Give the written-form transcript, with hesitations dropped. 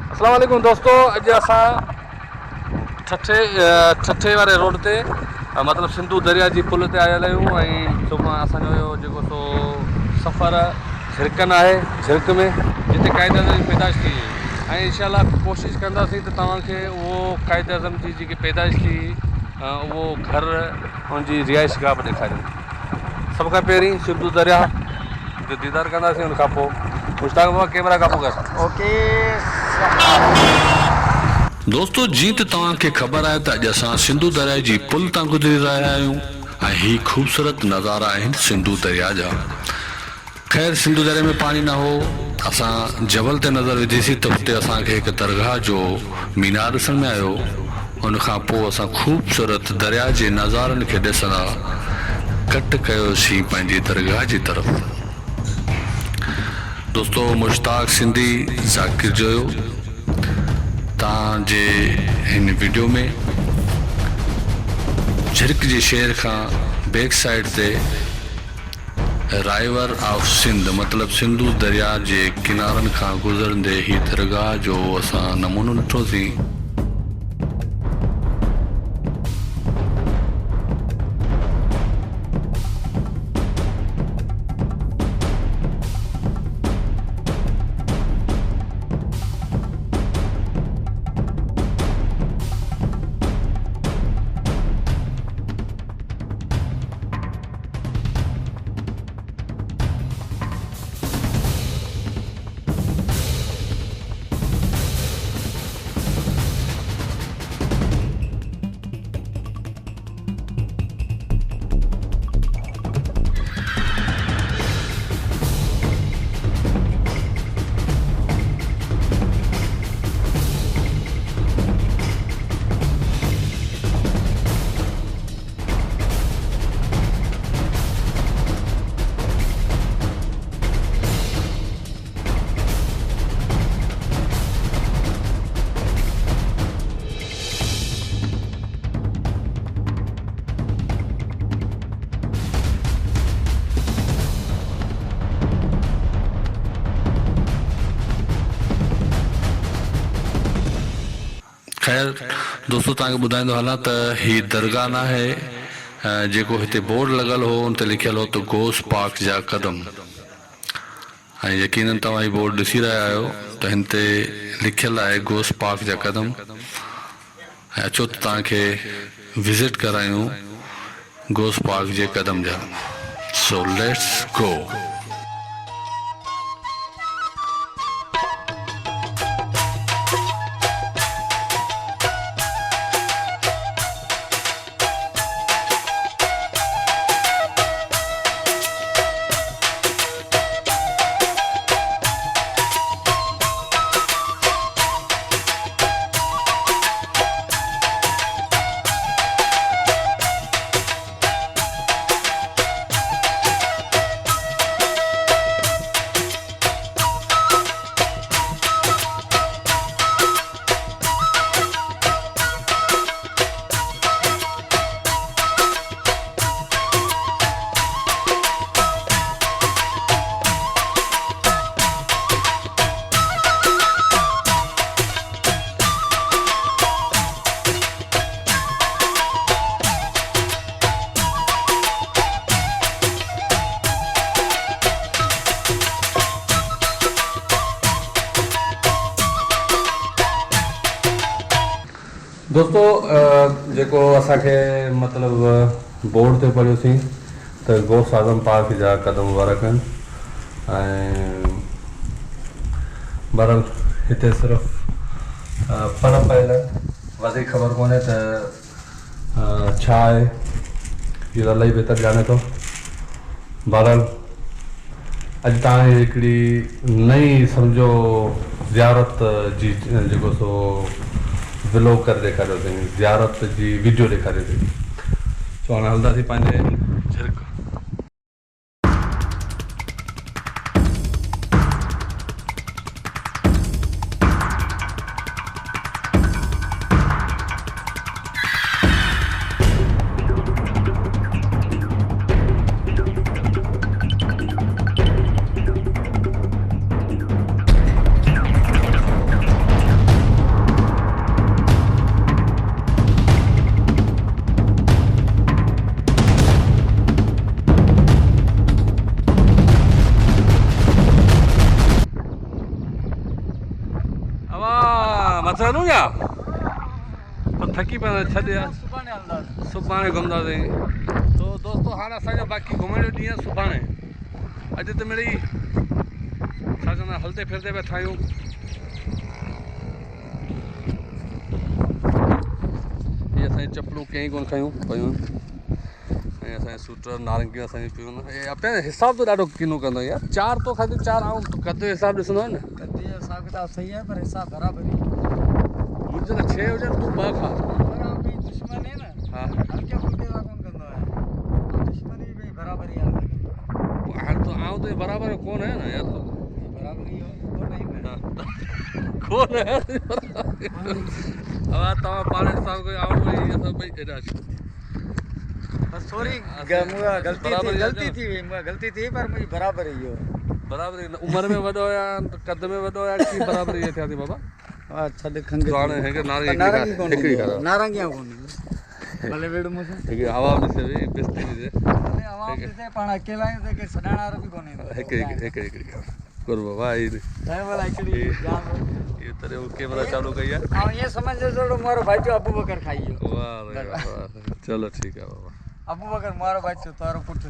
अस्सलाम वालेकुम दोस्तों, अॼु असां ठठे वारे रोड ते मतिलबु सिंधू दरिया जी पुल ते आयल आहियूं। ऐं सुभाणे असांजो इहो जेको सो सफ़रु झिरकनि आहे, झिरक में जिते क़ाइद अज़म जी पैदाइश थी हुई। ऐं इंशाअल्लाह कोशिशि कंदासीं त तव्हांखे उहो क़ाइद अज़म जी जेकी पैदाइश थी उहो घरु उनजी रिहाइश गाह बि ॾेखारियूं। सभ खां पहिरीं सिंधू दरिया जो दीदार कंदासीं, उन खां पोइ मुश्ताक बाबा कैमरा खां पोइ ओके दोस्तों, जीअं त तव्हांखे ख़बर आहे त अॼु असां सिंधू दरिया जी पुल तां गुज़री रहिया आहियूं ऐं ही ख़ूबसूरत नज़ारा आहिनि सिंधू दरिया जा। ख़ैर, सिंधू दरिया में पानी न हो, असां जबल ते नज़र विधीसीं त हुते असांखे हिकु दरगाह जो मीनार ॾिसण में आयो। उन खां पोइ असां ख़ूबसूरत दरिया जे नज़ारनि खे ॾिसंदा कट कयोसीं पंहिंजी दरगाह जी तरफ़। दोस्तों, मुश्ताक सिंधी ज़ाकिर जो तव्हांजे हिन वीडियो में झिरक जे शहर खां बैक साइड ते राइवर ऑफ सिंध मतिलबु सिंधू दरिया जे किनारनि खां गुज़रंदे ही दरगाह जो असां नमूनो ॾिठोसीं। ख़ैर दोस्तों, तव्हांखे ॿुधाईंदो हलां त ही दरगाह न आहे जेको हिते बोर्ड लॻल हो उन ते लिखियलु हो त गोस पाक जा कदम। ऐं यकीनन तव्हां ही बोर्ड ॾिसी रहिया आहियो त हिन ते लिखियलु आहे गोस पाक जा कदम। ऐं अचो त तव्हांखे विज़िट करायूं गोस पाक जे कदम जा। So let's go. दोस्तों, जेको असांखे मतिलबु बोर्ड ते पढ़ियोसीं त गौस आज़म पाक जा कदम मुबारक आहिनि। ऐं बहरहाल हिते सिर्फ़ु पढ़ पयल वधीक ख़बर कोन्हे त छा आहे, इहो इलाही बहितर ॼाणे थो। बहरहाल अॼु तव्हांखे हिकिड़ी नई सम्झो ज़ियारत जी जेको सो व्लॉग करे ॾेखारियोसीं, ज़ियारत जी वीडियो ॾेखारियोसीं। सो हाणे हलंदासीं पंहिंजे झिरक। मथां या तो थकी पए छॾ यार सुभाणे हलंदासीं। सुभाणे घुमंदासीं। तो दोस्तों हाणे असांजो बाक़ी घुमण जो ॾींहुं सुभाणे। अॼु त मिड़ई छा चवंदा हलंदे फिरदे पिया ठाहियूं। इहे असांजी चपलूं कंहिं कोन खयूं पयूं ऐं असांजे सूटर नारंगियूं असांजी पियूं ऐं पहिरियों हिसाब तो ॾाढो किनो कंदो यार। 4 तो खाली 4 आऊं कद जो हिसाब ॾिसंदो आहे न। कद जो हिसाब किताब सही है पर हिसाब बराबरी मुंहिंजे त 6 हुजनि तूं 2 खा। कोई दुश्मन है ना। हा हल्के फुल्के का कौन कंदो है दुश्मनी भी बराबरी है हाणे तो आऊं तो बराबरि कोन आहे न यार तो बराबरी हो तो नहीं है कोन आहे अब तव्हां पाण हिसाब कयो आऊं भई इहे सभु भई एॾा बस थोड़ी बराबरी गलती थी मुझे गलती थी पर मुझे बराबरी हो बराबरि उमिरि में वॾो आहियां कद में वॾो आहियां की बराबरि इहे थिया थी बाबा। छॾ खंग तो हाणे हिकु नारंगी नारंगी नारंगियां कोन भले वेड़ मुझे हिकु हवा में ॾिसे भई बिस्ती ॾिसे भले आवाम से पाण अकेला आहियूं त के सॾाइण वारो बि कोन्हे हिकिड़ी गुरु बाबा जय भला हिकिड़ी जान ये तॾहिं कैमरा चालू कई आहे। ऐं ईअं सम्झो जो मारो भाई जो अबू बकर खाई वियो वाह भाई वाह चलो ठीकु आहे बाबा अबू बकर मारो भाई जो तारो पुटु